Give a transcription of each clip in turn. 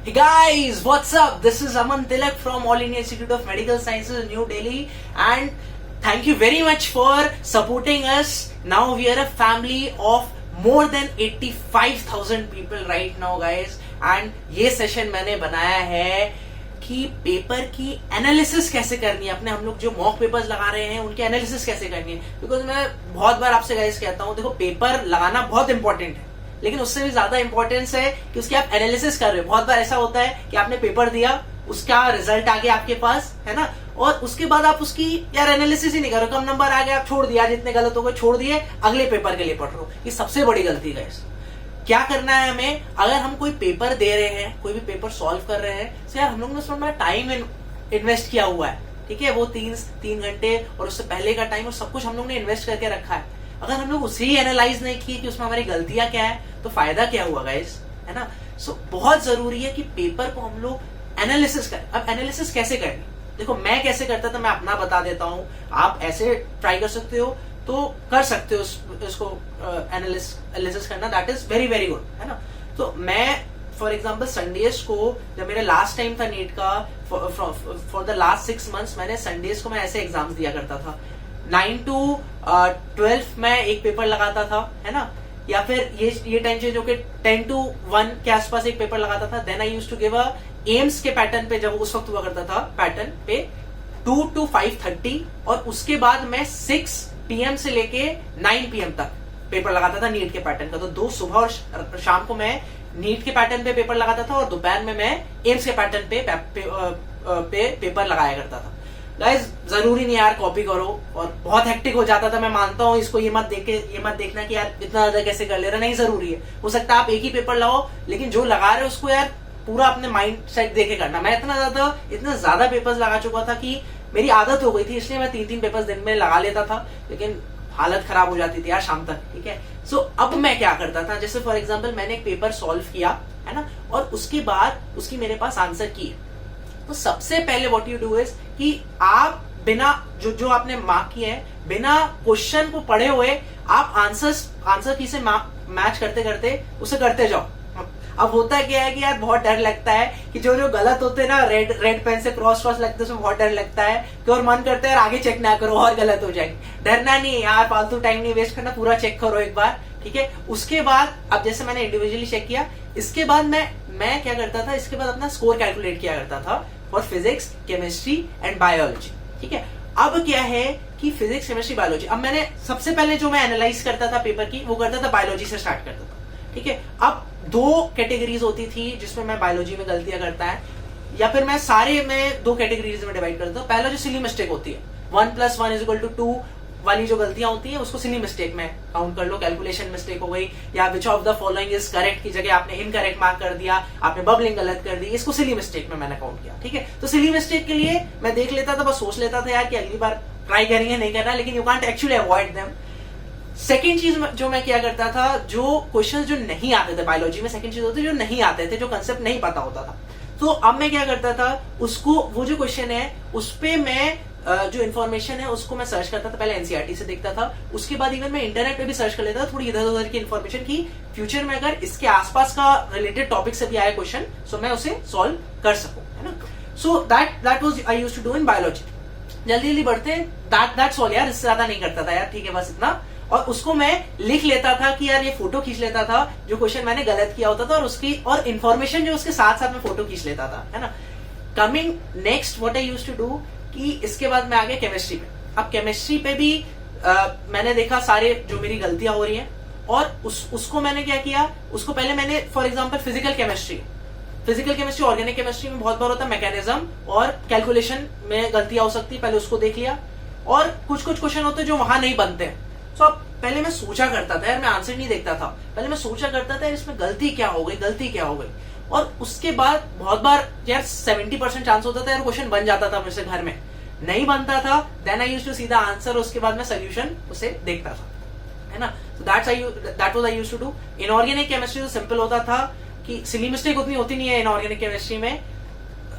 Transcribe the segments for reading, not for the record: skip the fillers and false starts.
Hey guys, what's up? This is Aman Tilak from All India Institute of Medical Sciences, New Delhi, and thank you very much for supporting us. Now we are a family of more than 85,000 people right now, guys. And ये session मैंने बनाया है कि paper की analysis कैसे करनी है, अपने हम लोग जो मॉक पेपर्स लगा रहे हैं उनकी एनालिसिस कैसे करनी है. बिकॉज मैं बहुत बार आपसे गाइस कहता हूँ, देखो पेपर लगाना बहुत इंपॉर्टेंट है, लेकिन उससे भी ज्यादा इंपॉर्टेंस है कि उसकी आप एनालिसिस कर रहे हो. बहुत बार ऐसा होता है कि आपने पेपर दिया, उसका रिजल्ट आ गया आपके पास, है ना, और उसके बाद आप उसकी यार एनालिसिस ही नहीं करो, कम नंबर आ गया, आप छोड़ दिया, जितने गलत हो गए छोड़ दिए, अगले पेपर के लिए पढ़ रहे हो. ये सबसे बड़ी गलती है. क्या करना है हमें, अगर हम कोई पेपर दे रहे हैं, कोई भी पेपर सॉल्व कर रहे हैं, तो यार हम लोग ने उसमें टाइम इन्वेस्ट किया हुआ है, ठीक है, वो तीन घंटे और उससे पहले का टाइम और सब कुछ हम लोग ने इन्वेस्ट करके रखा है. अगर हम लोग उसे ही एनालाइज नहीं किए कि उसमें हमारी गलतियां क्या है, तो फायदा क्या हुआ गाइस, है ना. सो बहुत जरूरी है कि पेपर को हम लोग एनालिसिस करें. अब एनालिसिस कैसे करें, देखो मैं कैसे करता था, मैं अपना बता देता हूं. आप ऐसे ट्राई कर सकते हो तो कर सकते हो इसको एनालिसिस करना. That is very very good, है ना. तो मैं फॉर एग्जाम्पल संडेज को, जब मेरा लास्ट टाइम था नीट का, फॉर द लास्ट 6 months मैंने संडेज को मैं ऐसे एग्जाम्स दिया करता था. 9 to 12 में एक पेपर लगाता था, है ना, या फिर ये टाइम चेंज होकर 10 to 1 के आसपास एक पेपर लगाता था. Then I used to give AIIMS के पैटर्न पे, जब उस वक्त हुआ करता था पैटर्न पे, 2 to 5:30, और उसके बाद मैं 6 PM से लेके 9 PM तक पेपर लगाता था नीट के पैटर्न का. तो 2 सुबह और शाम को मैं नीट के पैटर्न पे पेपर लगाता था, और दोपहर में मैं एम्स के पैटर्न पे पेपर लगाया करता था. गाइस जरूरी नहीं यार कॉपी करो, और बहुत हेक्टिक हो जाता था, मैं मानता हूँ इसको. ये मत देखना कि यार इतना ज्यादा कैसे कर ले रहा, नहीं जरूरी है. हो सकता है आप एक ही पेपर लगाओ, लेकिन जो लगा रहे हो उसको यार पूरा अपने माइंड सेट देके करना. मैं इतना ज्यादा पेपर्स लगा चुका था कि मेरी आदत हो गई थी, इसलिए मैं 3 पेपर्स दिन में लगा लेता था, लेकिन हालत खराब हो जाती थी यार शाम तक, ठीक है. सो अब मैं क्या करता था, जैसे फॉर एग्जांपल मैंने एक पेपर सॉल्व किया, है ना, और उसके बाद उसकी मेरे पास आंसर की है. तो सबसे पहले व्हाट यू डू इज कि आप बिना जो आपने मार्क किए हैं, बिना क्वेश्चन को पढ़े हुए आप आंसर की से मैच करते करते उसे करते जाओ. अब होता क्या है कि यार बहुत डर लगता है कि जो गलत होते हैं ना, रेड पेन से क्रॉस लगते हैं, उसमें बहुत डर लगता है कि, और मन करता है आगे चेक ना करो और गलत हो जाएंगे. डरना नहीं है यार, फालतू टाइम नहीं वेस्ट करना, पूरा चेक करो एक बार, ठीक है. उसके बाद अब जैसे मैंने इंडिविजुअली चेक किया, इसके बाद मैं क्या करता था, इसके बाद अपना स्कोर कैलकुलेट किया करता था for physics, chemistry and biology, ठीक है. अब क्या है कि फिजिक्स, केमिस्ट्री, बायोलॉजी, अब मैंने सबसे पहले जो मैं एनालाइज करता था पेपर की, वो करता था बायोलॉजी से स्टार्ट करता था, ठीक है. अब 2 कैटेगरीज होती थी जिसमें मैं बायोलॉजी में गलतियां करता है, या फिर मैं 2 कैटेगरीज में डिवाइड करता हूँ. पहला जो सिली मिस्टेक होती है, 1 + 1 = 2 वाली जो गलतियां होती है, उसको सिली मिस्टेक में काउंट कर लो. कैलकुलेशन मिस्टेक हो गई, या which of the following is correct की जगह आपने इनकरेक्ट मार्क कर दिया, आपने बबलिंग गलत कर दी, इसको सिली मिस्टेक में मैंने काउंट किया, ठीक है. तो सिली मिस्टेक के लिए मैं देख लेता था, बस सोच लेता था यार कि अगली बार ट्राई करेंगे, नहीं करना, लेकिन you can't actually avoid them. Second चीज जो मैं क्या करता था, जो क्वेश्चंस जो नहीं आते थे बायोलॉजी में, सेकेंड चीज होती है जो नहीं आते थे, जो कंसेप्ट नहीं पता होता था, तो अब मैं क्या करता था, उसको वो जो क्वेश्चन है उस पे मैं जो इन्फॉर्मेशन है उसको मैं सर्च करता था. पहले एनसीईआरटी से देखता था, उसके बाद इवन मैं इंटरनेट पे भी सर्च कर लेता था थोड़ी इधर उधर की इन्फॉर्मेशन की, फ्यूचर में अगर इसके आसपास का रिलेटेड टॉपिक से भी आया क्वेश्चन, सो मैं उसे सॉल्व कर सकूं, है ना. So that was I used to do in biology. जल्दी बढ़ते, दैट्स ऑल यार, इससे ज्यादा नहीं करता था यार, ठीक है, बस इतना. और उसको मैं लिख लेता था कि यार ये फोटो खींच लेता था जो क्वेश्चन मैंने गलत किया होता था, और उसकी और इन्फॉर्मेशन जो उसके साथ साथ में फोटो खींच लेता था, है ना. Coming next what I used to do कि इसके बाद मैं आ गया केमिस्ट्री पे. अब केमिस्ट्री पे भी मैंने देखा सारे जो मेरी गलतियां हो रही हैं, और उसको मैंने क्या किया, उसको पहले मैंने for example physical chemistry, organic chemistry में बहुत बार होता है मैकेनिज्म और कैलकुलेशन में गलतियां हो सकती है, पहले उसको देख लिया. और कुछ क्वेश्चन होते हैं जो वहां नहीं बनते हैं. तो अब पहले मैं सोचा करता था यार, मैं आंसर नहीं देखता था, पहले मैं सोचा करता था इसमें गलती क्या हो गई, और उसके बाद बहुत बार यार 70% चांस होता था यार क्वेश्चन बन जाता था मेरे से, घर में नहीं बनता था. Then I used to see the answer, उसके बाद मैं सोल्यूशन उसे देखता था, है ना. So that was I used to do. Inorganic chemistry तो सिंपल होता था कि सिली मिस्टेक उतनी होती नहीं है इनऑर्गेनिक केमिस्ट्री में.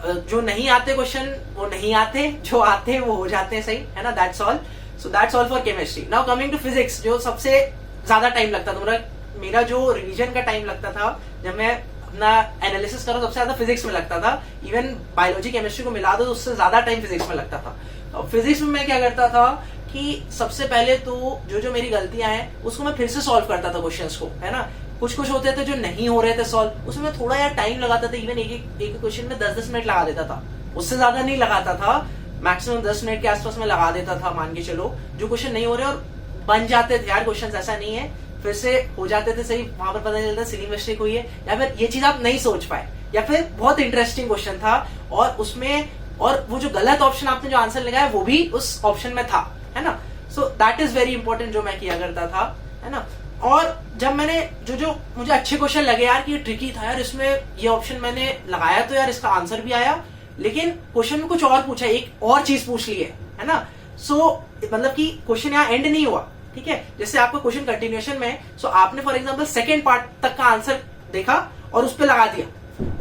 जो नहीं आते क्वेश्चन वो नहीं आते, जो आते वो हो जाते हैं, सही है ना. That's all. So that's all for chemistry. Now coming to physics, जो सबसे ज्यादा टाइम लगता था, मेरा जो रिवीजन का टाइम लगता था, जब मैं अपना एनालिसिस करो सबसे ज्यादा फिजिक्स में लगता था, इवन बायोलॉजी केमिस्ट्री को मिला दो तो उससे ज्यादा टाइम फिजिक्स में लगता था। तो फिजिक्स में मैं क्या करता था कि सबसे पहले तो जो मेरी गलतियां हैं उसको मैं फिर से सॉल्व करता था क्वेश्चंस को, है ना। कुछ होते थे जो नहीं हो रहे थे सॉल्व, उसमें मैं थोड़ा यार टाइम लगाता था, इवन एक क्वेश्चन में 10-10 मिनट लगा देता था, उससे ज्यादा नहीं लगाता था, मैक्सिमम 10 मिनट के आसपास में लगा देता था। मान के चलो जो क्वेश्चन नहीं हो रहे और बन जाते थे यार क्वेश्चन, ऐसा नहीं है, फिर से हो जाते थे सही, वहां पर पता चलता सिली मिस्टेक हुई है, या फिर ये चीज आप नहीं सोच पाए, या फिर बहुत इंटरेस्टिंग क्वेश्चन था और उसमें और वो जो गलत ऑप्शन आपने जो आंसर लगाया वो भी उस ऑप्शन में था, है ना। So that is very important जो मैं किया करता था, है ना। और जब मैंने जो मुझे अच्छे क्वेश्चन लगे यार कि ये ट्रिकी था यार, इसमें ये ऑप्शन मैंने लगाया तो यार इसका आंसर भी आया, लेकिन क्वेश्चन में कुछ और पूछा, एक और चीज पूछ ली है ना। सो मतलब कि क्वेश्चन यहाँ एंड नहीं हुआ, ठीक है। जैसे आपका क्वेश्चन कंटिन्यूएशन में, सो आपने फॉर एग्जांपल सेकंड पार्ट तक का आंसर देखा और उस पर लगा दिया,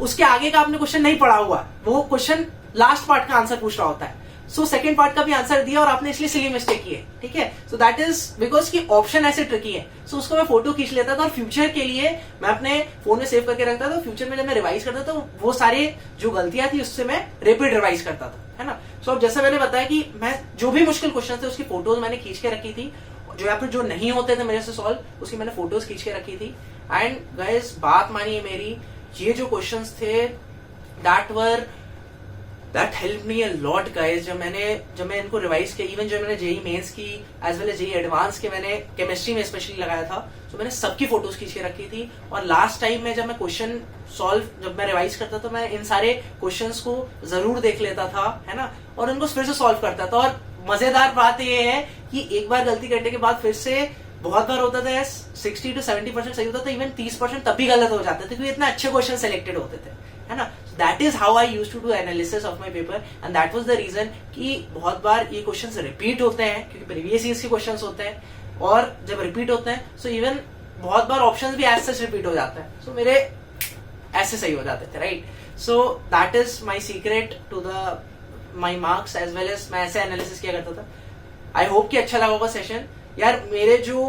उसके आगे का आपने क्वेश्चन नहीं पढ़ा हुआ, वो क्वेश्चन लास्ट पार्ट का आंसर पूछ रहा होता है। सो सेकंड पार्ट का भी आंसर दिया और आपने इसलिए सिली मिस्टेक की है, ठीक है। सो दैट इज बिकॉज की ऑप्शन ऐसे ट्रिकी है। सो उसको मैं फोटो खींच लेता था और फ्यूचर के लिए मैं अपने फोन में सेव करके रखता था। फ्यूचर में जब मैं रिवाइज करता था वो सारे जो गलतियां थी उससे मैं रिपीट रिवाइज करता था, है ना। सो अब जैसा मैंने बताया कि मैं जो भी मुश्किल क्वेश्चन थे उसकी फोटोज मैंने खींच के रखी थी, जो या फिर जो नहीं होते थे मेरे से सॉल्व उसकी मैंने फोटोज खींच के रखी थी। एंड गाइस बात मानिए मेरी, ये जो क्वेश्चंस थे that help me a lot guys. जब मैं इनको रिवाइज किया, इवन जो मैंने जेई मेंस की as well as JEE advance के मैंने केमिस्ट्री में स्पेशली लगाया था, तो मैंने सबकी फोटोज खींच के रखी थी। और लास्ट टाइम में जब मैं क्वेश्चन सॉल्व जब मैं रिवाइज करता तो मैं इन सारे क्वेश्चंस को जरूर देख लेता था, है ना, और उनको फिर से सॉल्व करता था। और मजेदार बात यह है कि एक बार गलती करने के बाद फिर से बहुत बार होता था 60 to 70% सही होता था, इवन 30% तब भी गलत हो जाते थे क्योंकि इतना अच्छे क्वेश्चन सेलेक्टेड होते थे, है ना। That is how I used to do analysis of my paper and that was the reason कि बहुत बार ये क्वेश्चंस रिपीट होते हैं क्योंकि प्रीवियस ईयर्स के क्वेश्चंस होते हैं, और जब रिपीट होते हैं सो इवन बहुत बार ऑप्शंस भी एज सच रिपीट हो जाते हैं। सो मेरे ऐसे सही हो जाते थे, right. So that is my secret to the my marks as well as मैं ऐसे एनालिसिस किया करता था। आई होप कि अच्छा लगा होगा सेशन यार। मेरे जो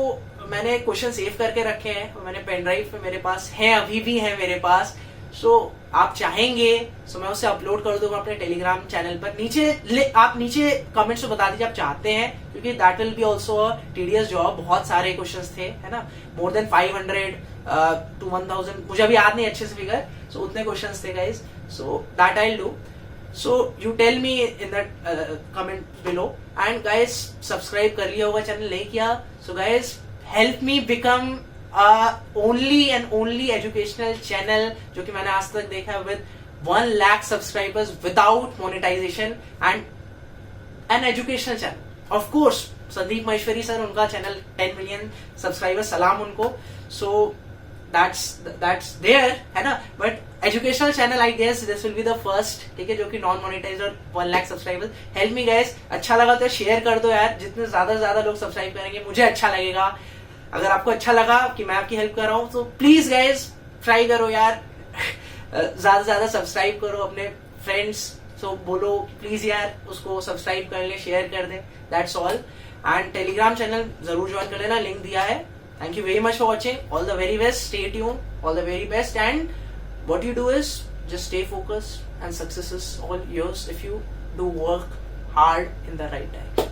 मैंने क्वेश्चन सेव करके रखे हैं मैंने पेन ड्राइव पे मेरे पास हैं, अभी भी हैं मेरे पास। सो आप चाहेंगे सो मैं उसे अपलोड कर दूंगा अपने टेलीग्राम चैनल पर। आप नीचे कमेंट्स में बता दीजिए आप चाहते हैं, क्योंकि that will be also a tedious job. बहुत सारे क्वेश्चंस थे, है ना, मोर देन 500 to 1000, मुझे अभी याद नहीं अच्छे से फिगर। सो उतने क्वेश्चंस थे guys, so that I will do. So you tell me in that comment below, and guys subscribe कर लिया होगा चैनल, नहीं किया so guys help me become only and only educational channel जो कि मैंने आज तक देखा है with 1 lakh subscribers without monetization and an educational channel। of course Sandeep Maheshwari sir, उनका चैनल 10 million subscribers, सलाम उनको। so that's there, है ना, but educational channel I guess this will be the first, ठीक है, जो कि नॉन मोनेटाइज और 1 lakh subscribers. Help me guys, अच्छा लगा तो शेयर कर दो यार, जितने ज्यादा से ज्यादा लोग सब्सक्राइब करेंगे मुझे अच्छा लगेगा। अगर आपको अच्छा लगा कि मैं आपकी हेल्प कर रहा हूँ तो प्लीज गाइस ट्राई करो यार, ज्यादा से ज्यादा सब्सक्राइब करो अपने फ्रेंड्स, सो बोलो प्लीज यार उसको सब्सक्राइब कर ले, शेयर कर दे, that's all. And Telegram channel जरूर ज्वाइन कर लेना, लिंक दिया है। Thank you very much for watching. All the very best. Stay tuned. All the very best. And what you do is just stay focused, and success is all yours if you do work hard in the right direction.